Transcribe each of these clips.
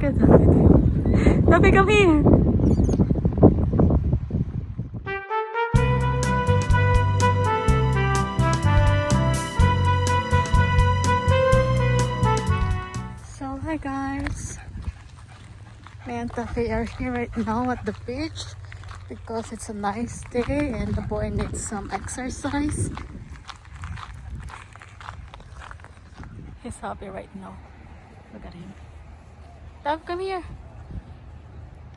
Look at that. Taffy, come here. So hi guys. Me and Taffy are here right now at the beach because it's a nice day and the boy needs some exercise. He's happy right now. Look at him. Taff, come here.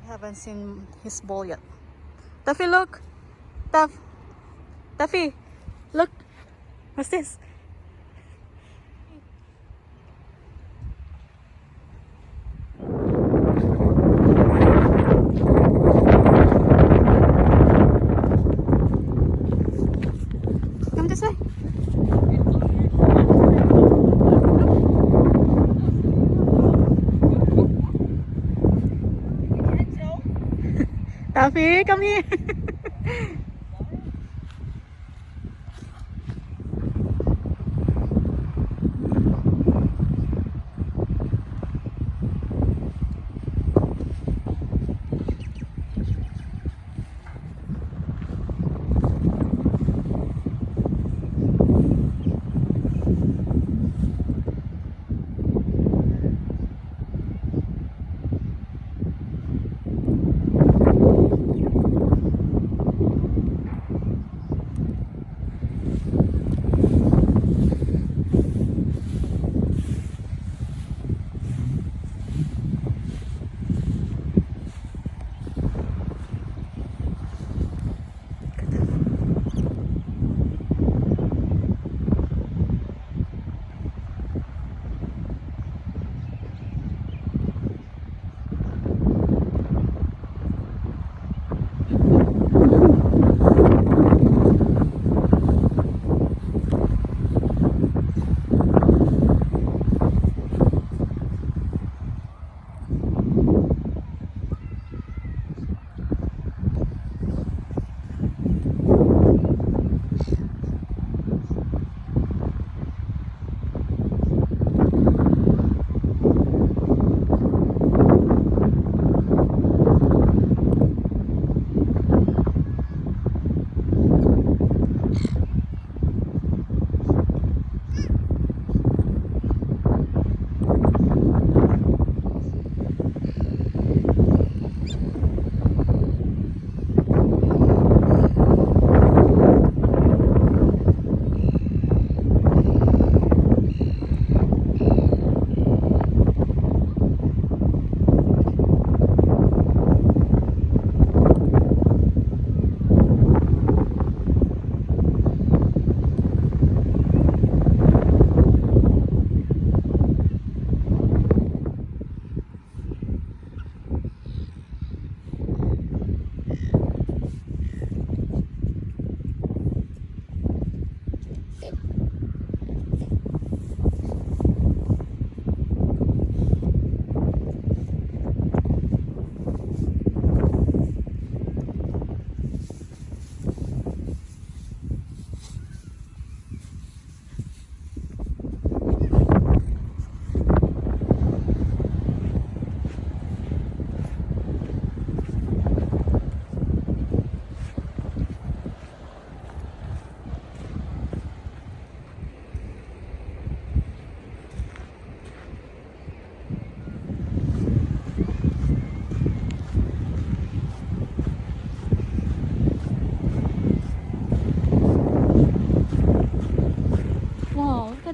I haven't seen his ball yet. Taffy, look. Taff. Taffy, look. What's this? Come this way. Taffy, come here.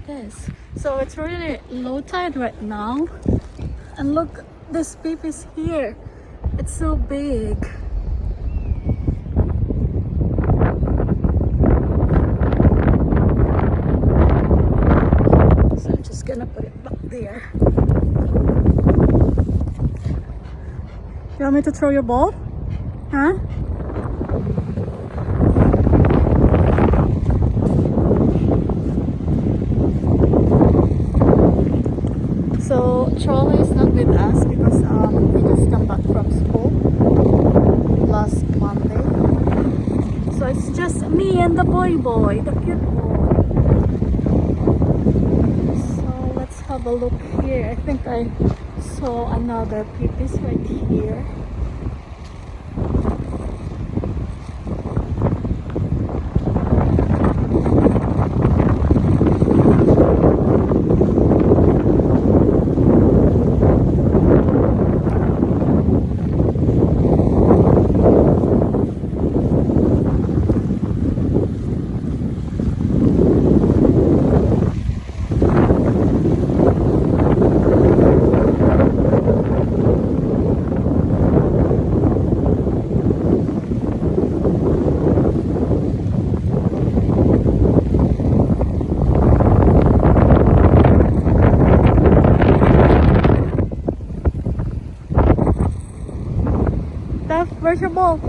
This. So it's really low tide right now, and look, this beef is here. It's so big. So I'm just gonna put it back there. You want me to throw your ball? Huh? So Charlie is not with us because he just come back from school last Monday. So it's just me and the boy, the cute boy. So let's have a look here. I think I saw another pipis right here. Where's your ball?